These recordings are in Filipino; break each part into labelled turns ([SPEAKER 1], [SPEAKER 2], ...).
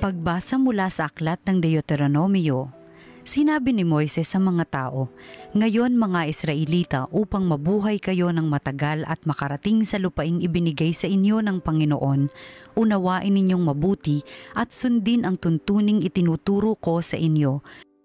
[SPEAKER 1] Pagbasa mula sa aklat ng Deuteronomio, sinabi ni Moises sa mga tao, "Ngayon mga Israelita, upang mabuhay kayo ng matagal at makarating sa lupaing ibinigay sa inyo ng Panginoon, unawain ninyong mabuti at sundin ang tuntuning itinuturo ko sa inyo.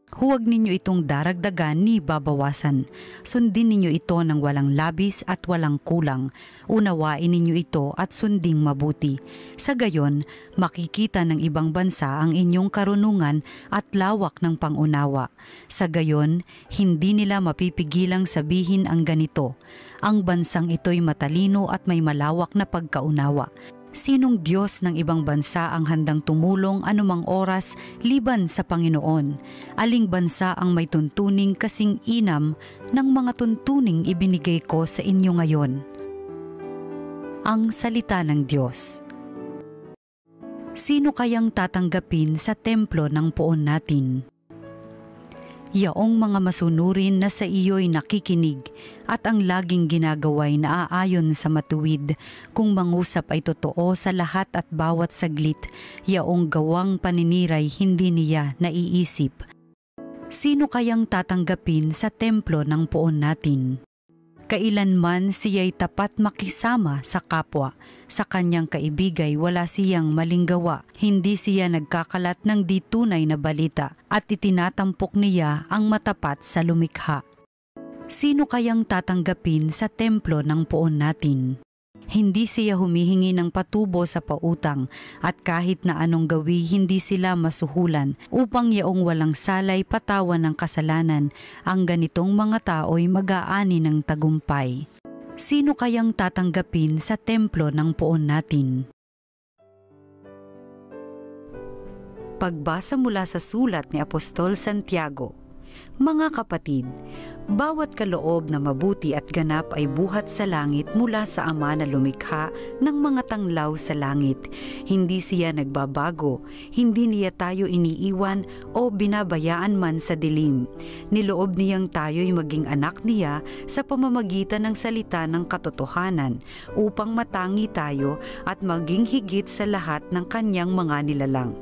[SPEAKER 1] Huwag ninyo itong daragdagan ni babawasan. Sundin ninyo ito ng walang labis at walang kulang. Unawain ninyo ito at sunding mabuti. Sa gayon, makikita ng ibang bansa ang inyong karunungan at lawak ng pangunawa. Sa gayon, hindi nila mapipigilang sabihin ang ganito, 'Ang bansang ito'y matalino at may malawak na pagkaunawa.' Sinong Diyos ng ibang bansa ang handang tumulong anumang oras liban sa Panginoon? Aling bansa ang may tuntuning kasing inam ng mga tuntuning ibinigay ko sa inyo ngayon?" Ang salita ng Diyos. Sino kayang tatanggapin sa templo ng poon natin? Yaong mga masunurin na sa iyo'y nakikinig at ang laging ginagawa'y naaayon sa matuwid, kung mangusap ay totoo sa lahat at bawat saglit, yaong gawang paniniray hindi niya naiisip. Sino kayang tatanggapin sa templo ng poon natin? Kailanman siya'y tapat makisama sa kapwa. Sa kanyang kaibigay wala siyang maling gawa. Hindi siya nagkakalat ng di tunay na balita at itinatampok niya ang matapat sa lumikha. Sino kayang tatanggapin sa templo ng poon natin? Hindi siya humihingi ng patubo sa pautang at kahit na anong gawi hindi sila masuhulan upang yaong walang salay patawan ng kasalanan, ang ganitong mga tao'y mag-aani ng tagumpay. Sino kayang tatanggapin sa templo ng poon natin? Pagbasa mula sa sulat ni Apostol Santiago. Mga kapatid, bawat kaloob na mabuti at ganap ay buhat sa langit mula sa Ama na lumikha ng mga tanglaw sa langit. Hindi siya nagbabago, hindi niya tayo iniiwan o binabayaan man sa dilim. Niloob niyang tayo'y maging anak niya sa pamamagitan ng salita ng katotohanan upang matangi tayo at maging higit sa lahat ng kanyang mga nilalang.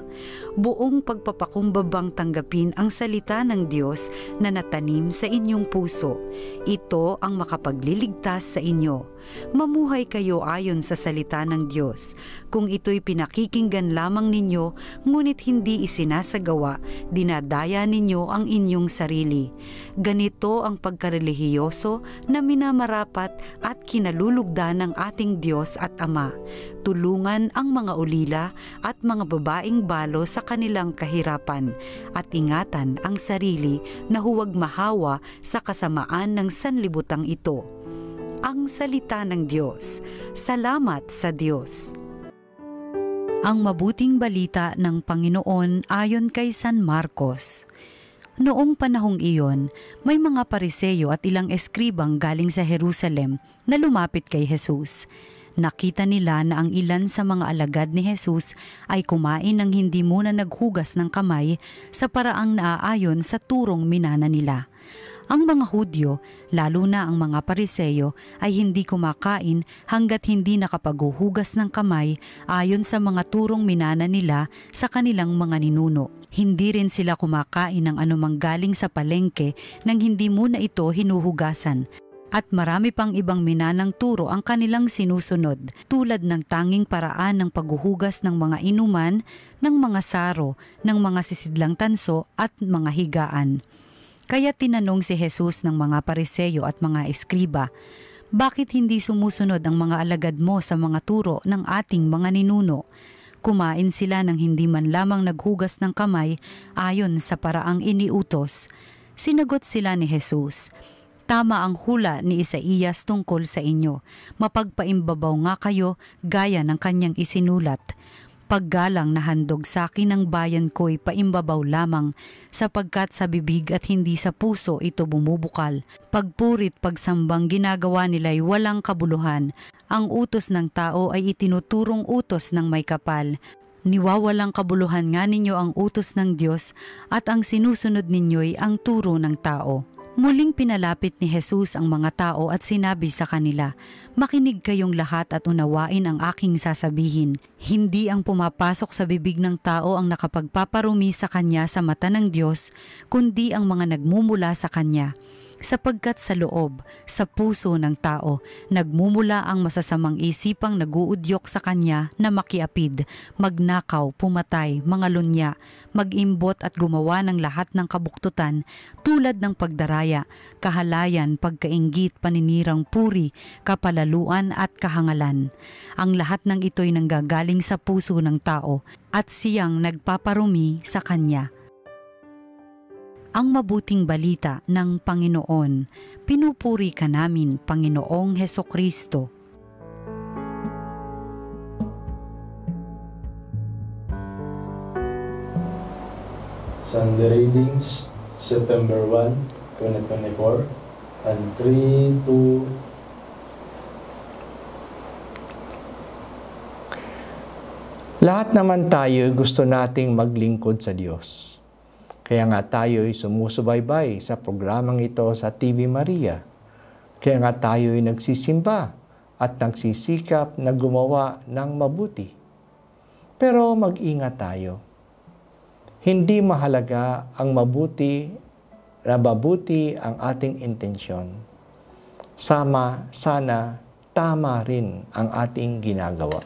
[SPEAKER 1] Buong pagpapakumbabang tanggapin ang salita ng Diyos na natanim sa inyong puso. Ito ang makapagliligtas sa inyo. Mamuhay kayo ayon sa salita ng Diyos. Kung ito'y pinakikinggan lamang ninyo, ngunit hindi isinasagawa, dinadaya ninyo ang inyong sarili. Ganito ang pagkarelihiyoso na minamarapat at kinalulugda ng ating Diyos at Ama. Tulungan ang mga ulila at mga babaeng balo sa kanilang kahirapan at ingatan ang sarili na huwag mahawa sa kasamaan ng sanlibutang ito. Ang salita ng Diyos. Salamat sa Diyos. Ang mabuting balita ng Panginoon ayon kay San Marcos. Noong panahong iyon, may mga Pariseo at ilang eskribang galing sa Jerusalem na lumapit kay Jesus. Nakita nila na ang ilan sa mga alagad ni Jesus ay kumain ng hindi muna naghugas ng kamay sa paraang naaayon sa turong minana nila. Ang mga Hudyo, lalo na ang mga Pariseo, ay hindi kumakain hanggat hindi nakapaghuhugas ng kamay ayon sa mga turong minana nila sa kanilang mga ninuno. Hindi rin sila kumakain ng anumang galing sa palengke nang hindi muna ito hinuhugasan. At marami pang ibang minanang turo ang kanilang sinusunod, tulad ng tanging paraan ng paghuhugas ng mga inuman, ng mga saro, ng mga sisidlang tanso at mga higaan. Kaya tinanong si Jesus ng mga Pariseo at mga eskriba, "Bakit hindi sumusunod ang mga alagad mo sa mga turo ng ating mga ninuno?" Kumain sila ng hindi man lamang naghugas ng kamay ayon sa paraang iniutos. Sinagot sila ni Jesus, "Tama ang hula ni Isaías tungkol sa inyo. Mapagpaimbabaw nga kayo gaya ng kanyang isinulat. Paggalang na handog sa akin ng bayan ko'y paimbabaw lamang, sapagkat sa bibig at hindi sa puso ito bumubukal. Pagpurit pagsambang ginagawa nila'y walang kabuluhan. Ang utos ng tao ay itinuturong utos ng may kapal. Niwawalang kabuluhan nga ninyo ang utos ng Diyos at ang sinusunod ninyo'y ang turo ng tao. Muling pinalapit ni Jesus ang mga tao at sinabi sa kanila, "Makinig kayong lahat at unawain ang aking sasabihin. Hindi ang pumapasok sa bibig ng tao ang nakapagpaparumi sa kanya sa mata ng Diyos, kundi ang mga nagmumula sa kanya. Sapagkat sa loob, sa puso ng tao, nagmumula ang masasamang isipang naguudyok sa kanya na makiapid, magnakaw, pumatay, mangalunya, mag-imbot at gumawa ng lahat ng kabuktutan tulad ng pagdaraya, kahalayan, pagkainggit, paninirang puri, kapalaluan at kahangalan. Ang lahat ng ito'y nanggagaling sa puso ng tao at siyang nagpaparumi sa kanya." Ang mabuting balita ng Panginoon. Pinupuri ka namin, Panginoong Hesukristo.
[SPEAKER 2] Sunday readings, September 1, 2024, and 3 to
[SPEAKER 3] Lahat naman tayo gusto nating maglingkod sa Diyos. Kaya nga tayo'y sumusubaybay sa programang ito sa TV Maria. Kaya nga tayo'y nagsisimba at nagsisikap na gumawa ng mabuti. Pero mag-ingat tayo. Hindi mahalaga ang mabuti ang ating intensyon. Sana tama rin ang ating ginagawa.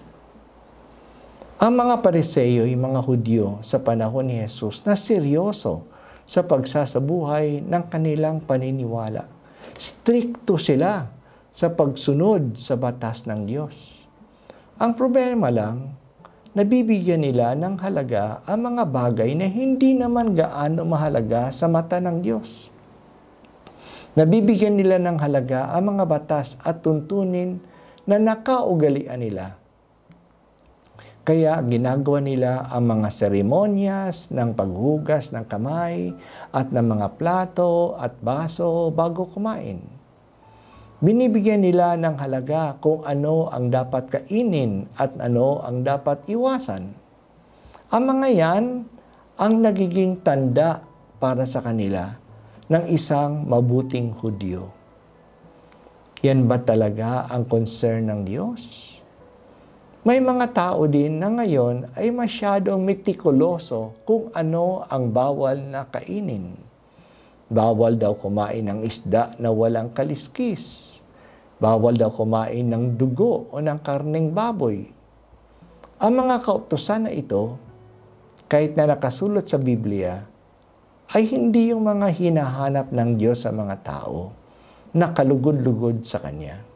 [SPEAKER 3] Ang mga Pariseo, yung mga Hudyo sa panahon ni Jesus na seryoso sa pagsasabuhay ng kanilang paniniwala. Strikto sila sa pagsunod sa batas ng Diyos. Ang problema lang, nabibigyan nila ng halaga ang mga bagay na hindi naman gaano mahalaga sa mata ng Diyos. Nabibigyan nila ng halaga ang mga batas at tuntunin na nakaugalian nila. Kaya ginagawa nila ang mga seremonyas ng paghugas ng kamay at ng mga plato at baso bago kumain. Binibigyan nila ng halaga kung ano ang dapat kainin at ano ang dapat iwasan. Ang mga yan ang nagiging tanda para sa kanila ng isang mabuting Hudyo. Yan ba talaga ang concern ng Diyos? May mga tao din na ngayon ay masyadong metikuloso kung ano ang bawal na kainin. Bawal daw kumain ng isda na walang kaliskis. Bawal daw kumain ng dugo o ng karneng baboy. Ang mga kautusan na ito, kahit na nakasulat sa Biblia, ay hindi yung mga hinahanap ng Diyos sa mga tao na kalugod-lugod sa Kanya.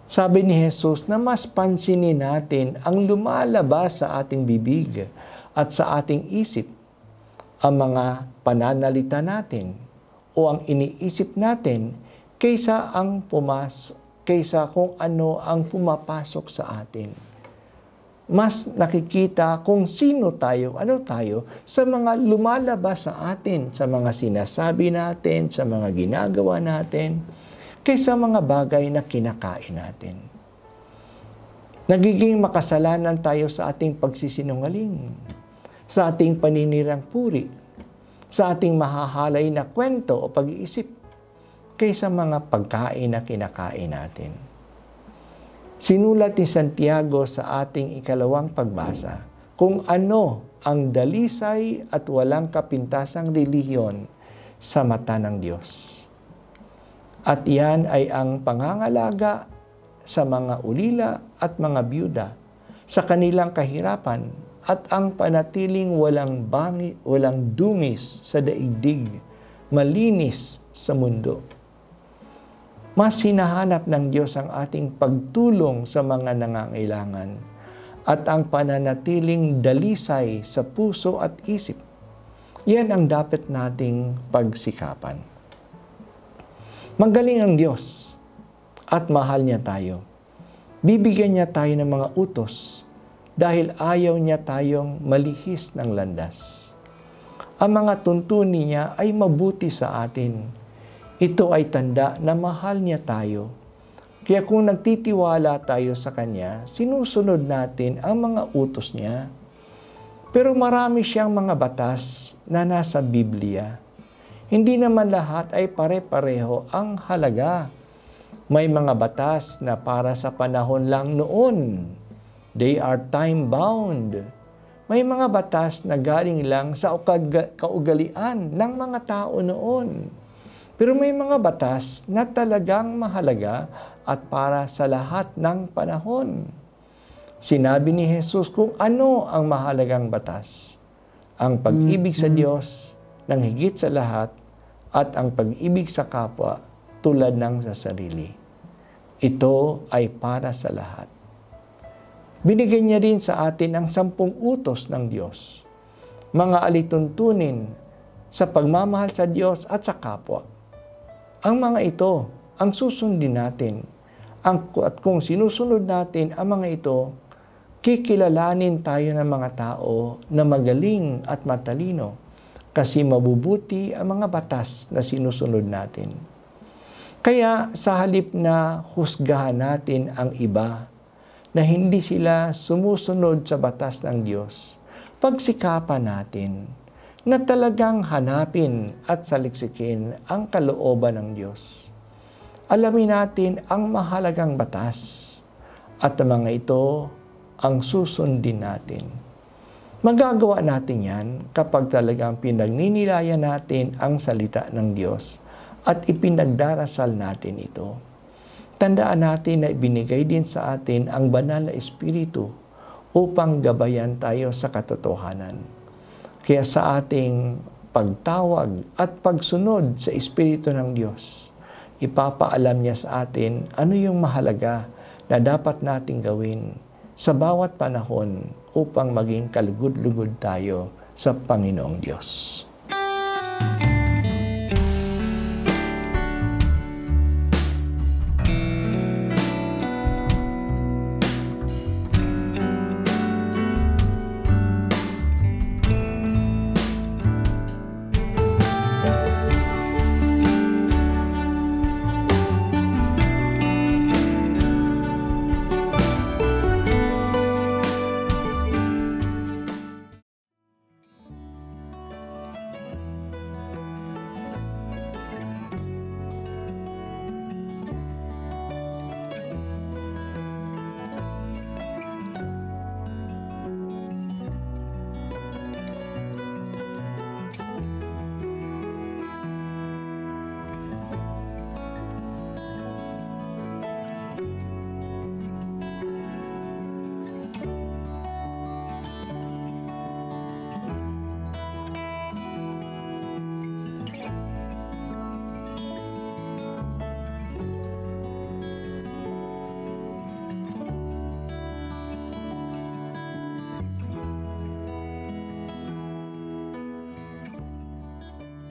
[SPEAKER 3] Sabi ni Jesus na mas pansinin natin ang lumalabas sa ating bibig at sa ating isip, ang mga pananalita natin o ang iniisip natin kaysa kung ano ang pumapasok sa atin. Mas nakikita kung sino tayo, ano tayo sa mga lumalabas sa atin, sa mga sinasabi natin, sa mga ginagawa natin, kaysa mga bagay na kinakain natin. Nagiging makasalanan tayo sa ating pagsisinungaling, sa ating paninirang puri, sa ating mahahalay na kwento o pag-iisip, kaysa mga pagkain na kinakain natin. Sinulat ni Santiago sa ating ikalawang pagbasa kung ano ang dalisay at walang kapintasang relihiyon sa mata ng Diyos. At iyan ay ang pangangalaga sa mga ulila at mga byuda sa kanilang kahirapan at ang panatiling walang dungis sa daigdig, malinis sa mundo. Mas hinahanap ng Diyos ang ating pagtulong sa mga nangangailangan at ang pananatiling dalisay sa puso at isip. Yan ang dapat nating pagsikapan. Magaling ang Diyos at mahal niya tayo. Bibigyan niya tayo ng mga utos dahil ayaw niya tayong malihis ng landas. Ang mga tuntunin niya ay mabuti sa atin. Ito ay tanda na mahal niya tayo. Kaya kung nagtitiwala tayo sa Kanya, sinusunod natin ang mga utos niya. Pero marami siyang mga batas na nasa Biblia. Hindi naman lahat ay pare-pareho ang halaga. May mga batas na para sa panahon lang noon. They are time-bound. May mga batas na galing lang sa kaugalian ng mga tao noon. Pero may mga batas na talagang mahalaga at para sa lahat ng panahon. Sinabi ni Jesus kung ano ang mahalagang batas. Ang pag-ibig sa Diyos ng higit sa lahat at ang pag-ibig sa kapwa tulad ng sa sarili. Ito ay para sa lahat. Binigay niya rin sa atin ang 10 utos ng Diyos. Mga alituntunin sa pagmamahal sa Diyos at sa kapwa. Ang mga ito ang susundin natin. At kung sinusunod natin ang mga ito, kikilalanin tayo ng mga tao na magaling at matalino kasi mabubuti ang mga batas na sinusunod natin. Kaya sa halip na husgahan natin ang iba na hindi sila sumusunod sa batas ng Diyos, pagsikapan natin na talagang hanapin at saliksikin ang kalooban ng Diyos. Alamin natin ang mahalagang batas at ang mga ito ang susundin natin. Magagawa natin yan kapag talagang pinagninilayan natin ang salita ng Diyos at ipinagdarasal natin ito. Tandaan natin na ibinigay din sa atin ang banal na Espiritu upang gabayan tayo sa katotohanan. Kaya sa ating pagtawag at pagsunod sa Espiritu ng Diyos, ipapaalam niya sa atin ano yung mahalaga na dapat nating gawin sa bawat panahon upang maging kalugod-lugod tayo sa Panginoong Diyos.